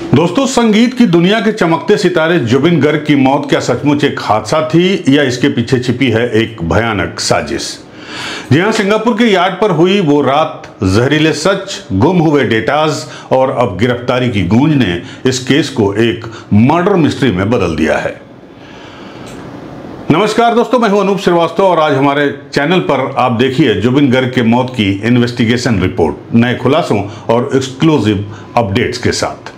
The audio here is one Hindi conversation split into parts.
दोस्तों, संगीत की दुनिया के चमकते सितारे जुबिन गर्ग की मौत क्या सचमुच एक हादसा थी या इसके पीछे छिपी है एक भयानक साजिश? जी हां, सिंगापुर के यार्ड पर हुई वो रात, जहरीले सच, गुम हुए डेटाज और अब गिरफ्तारी की गूंज ने इस केस को एक मर्डर मिस्ट्री में बदल दिया है। नमस्कार दोस्तों, मैं हूं अनूप श्रीवास्तव और आज हमारे चैनल पर आप देखिए जुबिन गर्ग के मौत की इन्वेस्टिगेशन रिपोर्ट नए खुलासों और एक्सक्लूसिव अपडेट्स के साथ।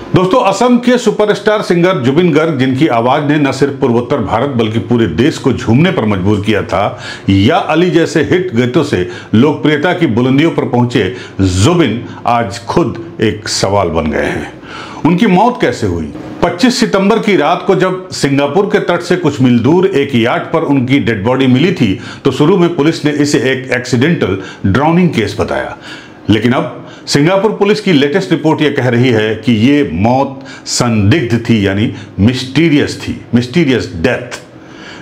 दोस्तों, असम के सुपरस्टार सिंगर जुबिन गर्ग, जिनकी आवाज ने न सिर्फ पूर्वोत्तर भारत बल्कि पूरे देश को झूमने पर मजबूर किया था, या अली जैसे हिट गीतों से लोकप्रियता की बुलंदियों पर पहुंचे जुबिन आज खुद एक सवाल बन गए हैं। उनकी मौत कैसे हुई? 25 सितंबर की रात को जब सिंगापुर के तट से कुछ मील दूर एक यार्ड पर उनकी डेड बॉडी मिली थी तो शुरू में पुलिस ने इसे एक एक्सीडेंटल ड्राउनिंग केस बताया, लेकिन अब सिंगापुर पुलिस की लेटेस्ट रिपोर्ट यह कह रही है कि यह मौत संदिग्ध थी, यानी मिस्टीरियस डेथ।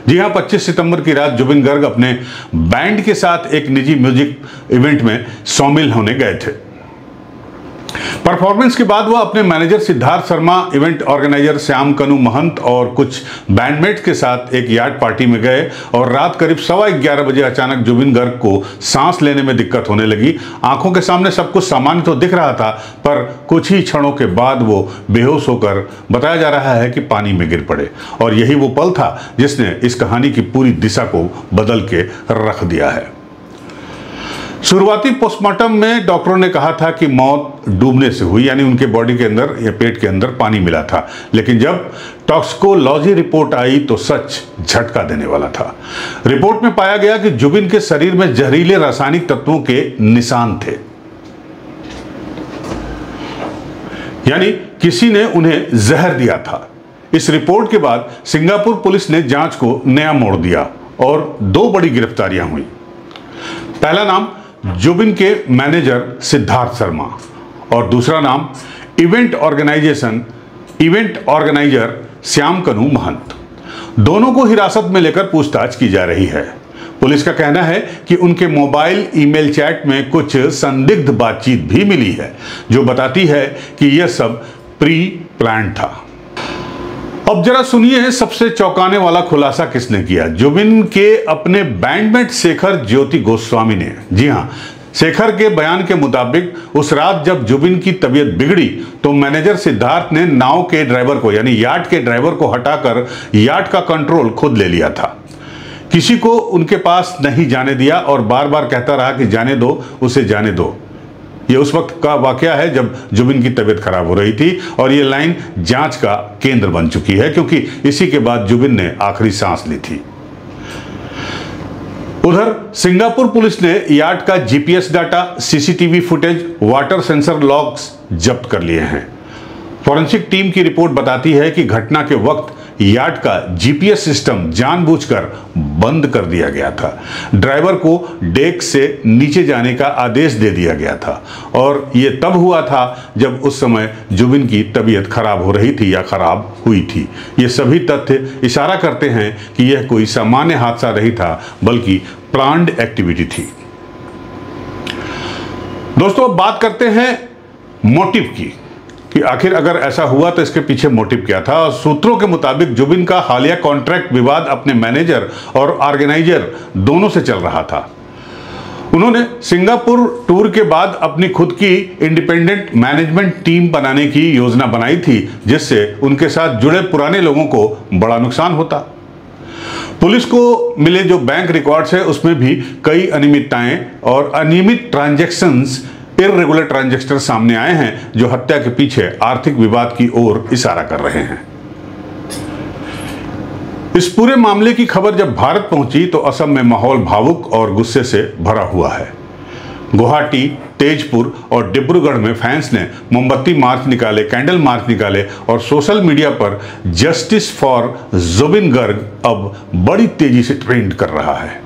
जी हां, 25 सितंबर की रात जुबिन गर्ग अपने बैंड के साथ एक निजी म्यूजिक इवेंट में शामिल होने गए थे। परफॉर्मेंस के बाद वह अपने manager Siddharth Sharma, event organiser Shyam कनु महंत और कुछ बैंडमेट्स के साथ एक यार्ड पार्टी में गए और रात करीब 11:15 बजे अचानक जुबिन गर्ग को सांस लेने में दिक्कत होने लगी। आंखों के सामने सब कुछ सामान्य तो दिख रहा था, पर कुछ ही क्षणों के बाद वो बेहोश होकर बताया जा रहा है कि पानी में गिर पड़े, और यही वो पल था जिसने इस कहानी की पूरी दिशा को बदल के रख दिया है। शुरुआती पोस्टमार्टम में डॉक्टरों ने कहा था कि मौत डूबने से हुई, यानी उनके बॉडी के अंदर या पेट के अंदर पानी मिला था, लेकिन जब टॉक्सिकोलॉजी रिपोर्ट आई तो सच झटका देने वाला था। रिपोर्ट में पाया गया कि जुबिन के शरीर में जहरीले रासायनिक तत्वों के निशान थे, यानी किसी ने उन्हें जहर दिया था। इस रिपोर्ट के बाद सिंगापुर पुलिस ने जांच को नया मोड़ दिया और दो बड़ी गिरफ्तारियां हुई। पहला नाम जुबिन के मैनेजर सिद्धार्थ शर्मा और दूसरा नाम इवेंट ऑर्गेनाइजर श्याम कनु महंत। दोनों को हिरासत में लेकर पूछताछ की जा रही है। पुलिस का कहना है कि उनके मोबाइल ईमेल चैट में कुछ संदिग्ध बातचीत भी मिली है, जो बताती है कि यह सब प्री प्लान था। अब जरा सुनिए सबसे चौंकाने वाला खुलासा किसने किया। जुबिन के अपने बैंडमेट शेखर ज्योति गोस्वामी ने। जी हां, शेखर के बयान के मुताबिक उस रात जब जुबिन की तबीयत बिगड़ी तो मैनेजर सिद्धार्थ ने नाव के ड्राइवर को, यानी यार्ड के ड्राइवर को हटाकर यार्ड का कंट्रोल खुद ले लिया था। किसी को उनके पास नहीं जाने दिया और बार बार कहता रहा कि जाने दो, उसे जाने दो। यह उस वक्त का वाकया है जब जुबिन की तबीयत खराब हो रही थी और यह लाइन जांच का केंद्र बन चुकी है, क्योंकि इसी के बाद जुबिन ने आखिरी सांस ली थी। उधर सिंगापुर पुलिस ने यार्ड का GPS data, CCTV footage, water sensor logs जब्त कर लिए हैं। फॉरेंसिक टीम की रिपोर्ट बताती है कि घटना के वक्त यार्ड का जीपीएस सिस्टम जानबूझकर बंद कर दिया गया था। ड्राइवर को डेक से नीचे जाने का आदेश दे दिया गया था और यह तब हुआ था जब उस समय जुबिन की तबीयत खराब हो रही थी या खराब हुई थी। ये सभी तथ्य इशारा करते हैं कि यह कोई सामान्य हादसा नहीं था, बल्कि प्लान्ड एक्टिविटी थी। दोस्तों, अब बात करते हैं मोटिव की कि आखिर अगर ऐसा हुआ तो इसके पीछे मोटिव क्या था। और सूत्रों के मुताबिक जुबिन का हालिया कॉन्ट्रैक्ट विवाद अपने मैनेजर और ऑर्गेनाइजर दोनों से चल रहा था। उन्होंने सिंगापुर टूर के बाद अपनी खुद की इंडिपेंडेंट मैनेजमेंट टीम बनाने की योजना बनाई थी, जिससे उनके साथ जुड़े पुराने लोगों को बड़ा नुकसान होता। पुलिस को मिले जो बैंक रिकॉर्ड्स है उसमें भी कई अनियमितताएं और अनियमित ट्रांजैक्शंस, इर्रेगुलर ट्रांजैक्शन सामने आए हैं, जो हत्या के पीछे आर्थिक विवाद की ओर इशारा कर रहे हैं। इस पूरे मामले की खबर जब भारत पहुंची तो असम में माहौल भावुक और गुस्से से भरा हुआ है। गुवाहाटी, तेजपुर और डिब्रूगढ़ में फैंस ने मोमबत्ती मार्च निकाले, कैंडल मार्च निकाले और सोशल मीडिया पर जस्टिस फॉर जुबिन गर्ग अब बड़ी तेजी से ट्रेंड कर रहा है।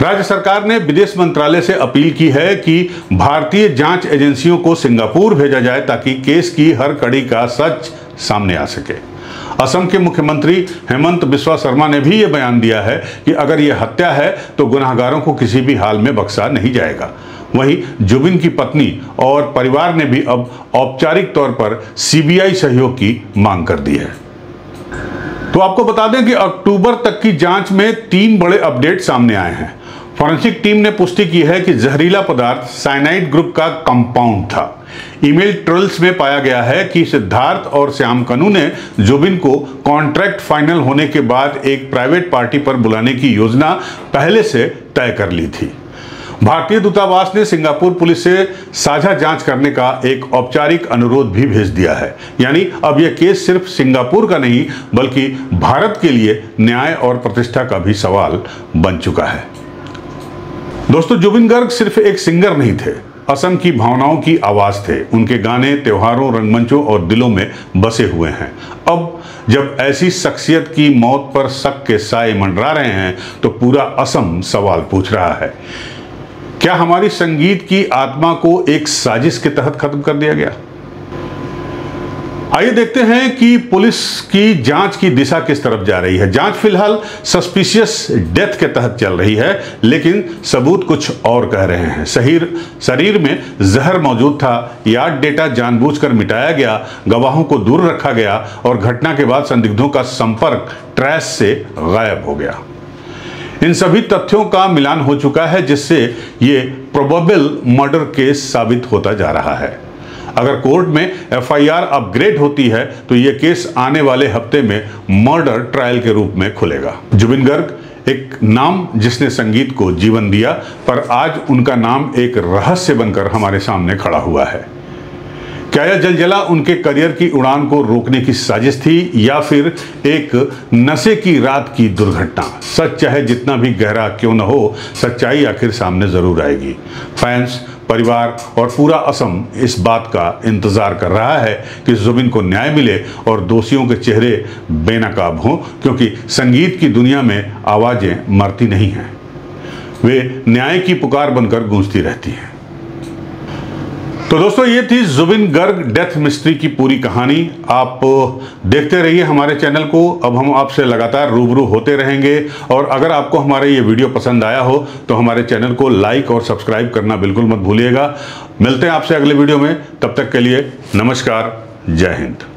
राज्य सरकार ने विदेश मंत्रालय से अपील की है कि भारतीय जांच एजेंसियों को सिंगापुर भेजा जाए ताकि केस की हर कड़ी का सच सामने आ सके। असम के मुख्यमंत्री हेमंत बिस्वा शर्मा ने भी यह बयान दिया है कि अगर यह हत्या है तो गुनहगारों को किसी भी हाल में बख्शा नहीं जाएगा। वहीं जुबिन की पत्नी और परिवार ने भी अब औपचारिक तौर पर सीबीआई सहयोग की मांग कर दी है। तो आपको बता दें कि अक्टूबर तक की जांच में 3 बड़े अपडेट सामने आए हैं। फॉरेंसिक टीम ने पुष्टि की है कि जहरीला पदार्थ साइनाइड ग्रुप का कंपाउंड था। ईमेल ट्रेल्स में पाया गया है कि सिद्धार्थ और श्याम कनू ने जुबिन को कॉन्ट्रैक्ट फाइनल होने के बाद एक प्राइवेट पार्टी पर बुलाने की योजना पहले से तय कर ली थी। भारतीय दूतावास ने सिंगापुर पुलिस से साझा जांच करने का एक औपचारिक अनुरोध भी भेज दिया है। यानी अब यह केस सिर्फ सिंगापुर का नहीं बल्कि भारत के लिए न्याय और प्रतिष्ठा का भी सवाल बन चुका है। दोस्तों, जुबिन गर्ग सिर्फ एक सिंगर नहीं थे, असम की भावनाओं की आवाज थे। उनके गाने त्योहारों, रंगमंचों और दिलों में बसे हुए हैं। अब जब ऐसी शख्सियत की मौत पर शक के साए मंडरा रहे हैं तो पूरा असम सवाल पूछ रहा है, क्या हमारी संगीत की आत्मा को एक साजिश के तहत खत्म कर दिया गया? आइए देखते हैं कि पुलिस की जांच की दिशा किस तरफ जा रही है। जांच फिलहाल सस्पिशियस डेथ के तहत चल रही है, लेकिन सबूत कुछ और कह रहे हैं। शरीर में जहर मौजूद था, याद डेटा जानबूझकर मिटाया गया, गवाहों को दूर रखा गया और घटना के बाद संदिग्धों का संपर्क ट्रेस से गायब हो गया। इन सभी तथ्यों का मिलान हो चुका है, जिससे ये प्रोबेबल मर्डर केस साबित होता जा रहा है। अगर कोर्ट में एफआईआर अपग्रेड होती है तो यह केस आने वाले हफ्ते में मर्डर ट्रायल के रूप में खुलेगा। जुबिन गर्ग एक नाम जिसने संगीत को जीवन दिया, पर आज उनका नाम एक रहस्य बनकर हमारे सामने खड़ा हुआ है। क्या यह जलजला उनके करियर की उड़ान को रोकने की साजिश थी या फिर एक नशे की रात की दुर्घटना? सच चाहे जितना भी गहरा क्यों न हो, सच्चाई आखिर सामने जरूर आएगी। फैंस, परिवार और पूरा असम इस बात का इंतजार कर रहा है कि जुबिन को न्याय मिले और दोषियों के चेहरे बेनकाब हों, क्योंकि संगीत की दुनिया में आवाजें मरती नहीं हैं, वे न्याय की पुकार बनकर गूंजती रहती हैं। तो दोस्तों, ये थी जुबिन गर्ग डेथ मिस्ट्री की पूरी कहानी। आप देखते रहिए हमारे चैनल को। अब हम आपसे लगातार रूबरू होते रहेंगे और अगर आपको हमारा ये वीडियो पसंद आया हो तो हमारे चैनल को लाइक और सब्सक्राइब करना बिल्कुल मत भूलिएगा। मिलते हैं आपसे अगले वीडियो में, तब तक के लिए नमस्कार, जय हिंद।